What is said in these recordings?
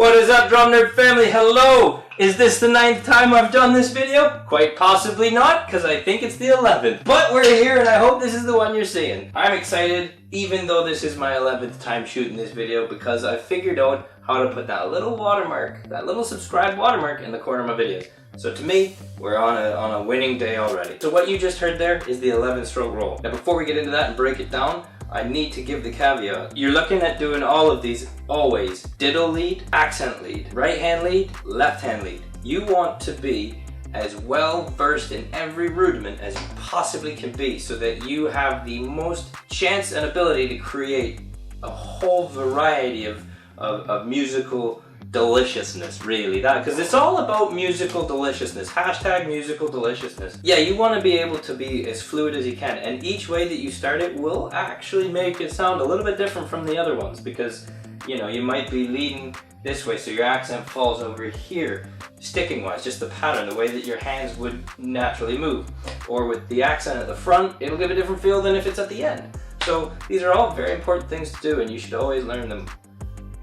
What is up, Drum Nerd family? Hello! Is this the 9th time I've done this video? Quite possibly not, because I think it's the 11th. But we're here and I hope this is the one you're seeing. I'm excited, even though this is my 11th time shooting this video, because I figured out how to put that little watermark, that little subscribe watermark in the corner of my videos. So to me, we're on a winning day already. So what you just heard there is the 11 stroke roll. Now before we get into that and break it down, I need to give the caveat. You're looking at doing all of these always. Diddle lead, accent lead, right hand lead, left hand lead. You want to be as well versed in every rudiment as you possibly can be so that you have the most chance and ability to create a whole variety of musical deliciousness, really. Because it's all about musical deliciousness. Hashtag musical deliciousness. Yeah, you want to be able to be as fluid as you can, and each way that you start it will actually make it sound a little bit different from the other ones, because you know, you might be leading this way so your accent falls over here, sticking wise, just the pattern, the way that your hands would naturally move. Or with the accent at the front, it'll give a different feel than if it's at the end. So these are all very important things to do, and you should always learn them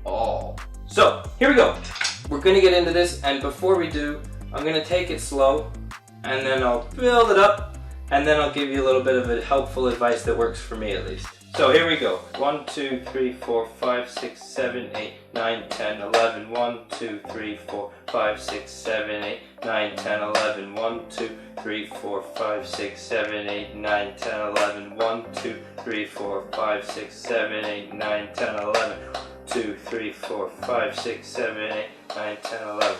all. So, here we go. We're gonna get into this, and before we do, I'm gonna take it slow, and then I'll build it up, and then I'll give you a little bit of helpful advice that works for me at least. So here we go. 1, 2, 3, 4, 5, 6, 7, 8, 9, 10, 11. 1, 2, 3, 4, 5, 6, 7, 8, 9, 10, 11. 1, 2, 3, 4, 5, 6, 7, 8, 9, 10, 11. 1, 2, 3, 4, 5, 6, 7, 8, 9, 10, 11. 2, 3, 4, 5, 6, 7, 8, 9, 10, 11.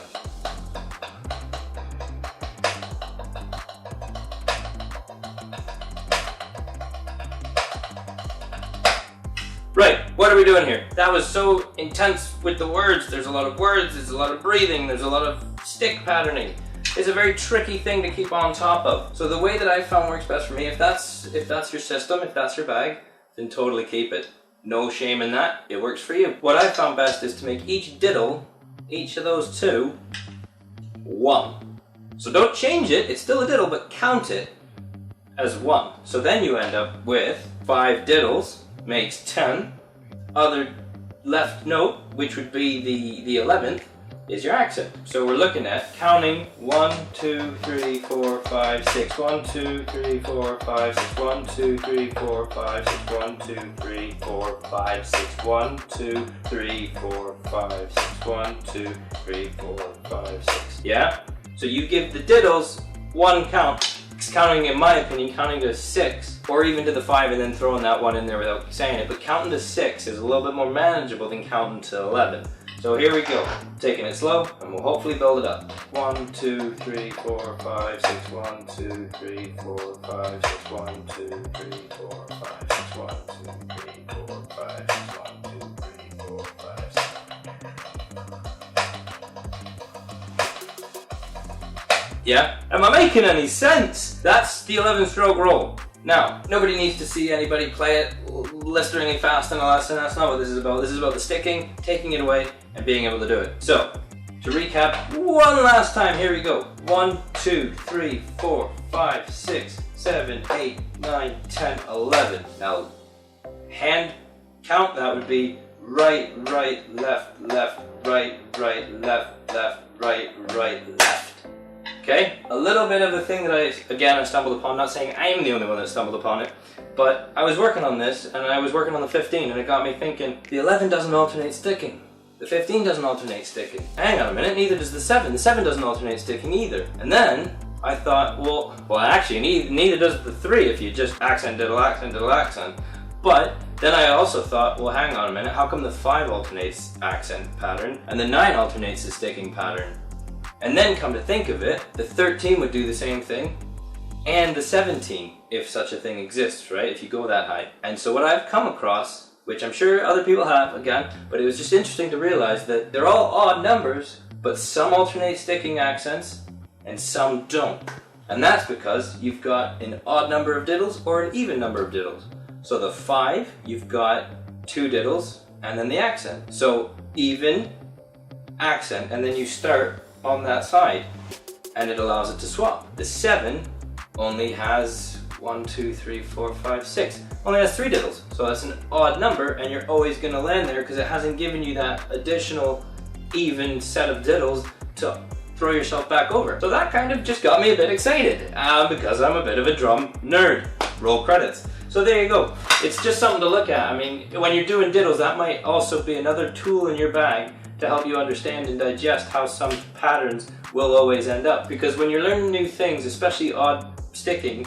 Right, what are we doing here? That was so intense with the words. There's a lot of words, there's a lot of breathing, there's a lot of stick patterning. It's a very tricky thing to keep on top of. So the way that I found works best for me, if that's your system, if that's your bag, then totally keep it. No shame in that, it works for you. What I found best is to make each diddle, each of those two, 1. So don't change it, it's still a diddle, but count it as 1. So then you end up with 5 diddles, makes 10. Other left note, which would be the 11th, is your accent. So we're looking at counting 1, 2, 3, 4, 5, 6. 1, 2, 3, 4, 5, 6. 1, 2, 3, 4, 5, 6. 1, 2, 3, 4, 5, 6. 1, 2, 3, 4, 5, 6. 1, 2, 3, 4, 5, 6. Yeah? So you give the diddles 1 count. Counting, in my opinion, counting to 6, or even to the 5 and then throwing that 1 in there without saying it, but counting to 6 is a little bit more manageable than counting to 11. So here we go, taking it slow, and we'll hopefully build it up. 1, 2, 3, 4, 5, 6. 1, 2, 3, 4, 5, 6. 1, 2, 3, 4, 5, 6. 1, 2, 3, 4, 5, 6. 1, 2, 3, 4, 5, 6. Yeah? Am I making any sense? That's the 11 stroke roll. Now, nobody needs to see anybody play it blisteringly fast and all that, so that's not what this is about. This is about the sticking, taking it away, and being able to do it. So, to recap, one last time, here we go. 1, 2, 3, 4, 5, 6, 7, 8, 9, 10, 11. Now, hand count, that would be right, right, left, left, right, right, left, left, right, right, left. Okay, a little bit of a thing that I stumbled upon, not saying I'm the only one that stumbled upon it, but I was working on this, and I was working on the 15, and it got me thinking, the 11 doesn't alternate sticking. The 15 doesn't alternate sticking. Hang on a minute, neither does the 7. The 7 doesn't alternate sticking either. And then, I thought, well actually, neither does the 3 if you just accent, diddle, accent, diddle, accent. But then I also thought, well hang on a minute, how come the 5 alternates accent pattern, and the 9 alternates the sticking pattern? And then come to think of it, the 13 would do the same thing, and the 17, if such a thing exists, right? If you go that high. And so what I've come across, which I'm sure other people have, again, but it was just interesting to realize that they're all odd numbers, but some alternate sticking accents, and some don't. And that's because you've got an odd number of diddles or an even number of diddles. So the 5, you've got 2 diddles, and then the accent. So even, accent, and then you start on that side, and it allows it to swap. The 7 only has 1, 2, 3, 4, 5, 6. Only has 3 diddles, so that's an odd number, and you're always going to land there because it hasn't given you that additional even set of diddles to throw yourself back over. So that kind of just got me a bit excited because I'm a bit of a drum nerd. Roll credits. So there you go. It's just something to look at. I mean, when you're doing diddles, that might also be another tool in your bag to help you understand and digest how some patterns will always end up. Because when you're learning new things, especially odd sticking,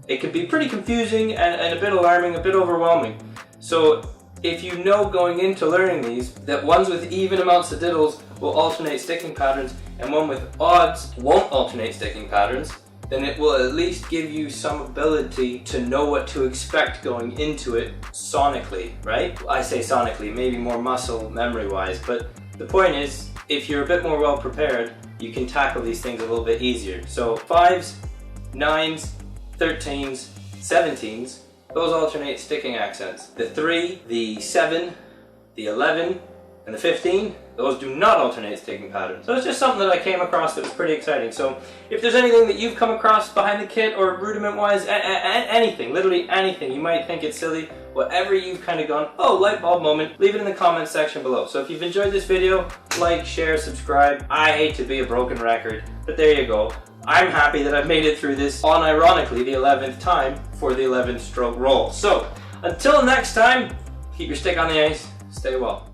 it can be pretty confusing and a bit alarming, a bit overwhelming. So if you know going into learning these, that ones with even amounts of diddles will alternate sticking patterns and one with odds won't alternate sticking patterns, then it will at least give you some ability to know what to expect going into it sonically, right? I say sonically, maybe more muscle memory wise, but the point is, if you're a bit more well prepared, you can tackle these things a little bit easier. So 5s, 9s, 13s, 17s, those alternate sticking accents. The 3, the 7, the 11, and the 15, those do not alternate sticking patterns. So it's just something that I came across that was pretty exciting. So if there's anything that you've come across behind the kit or rudiment wise, anything, literally anything, you might think it's silly, whatever you've kind of gone, oh, light bulb moment, leave it in the comments section below. So if you've enjoyed this video, like, share, subscribe. I hate to be a broken record, but there you go. I'm happy that I've made it through this on, ironically, the 11th time for the 11th stroke roll. So until next time, keep your stick on the ice, stay well.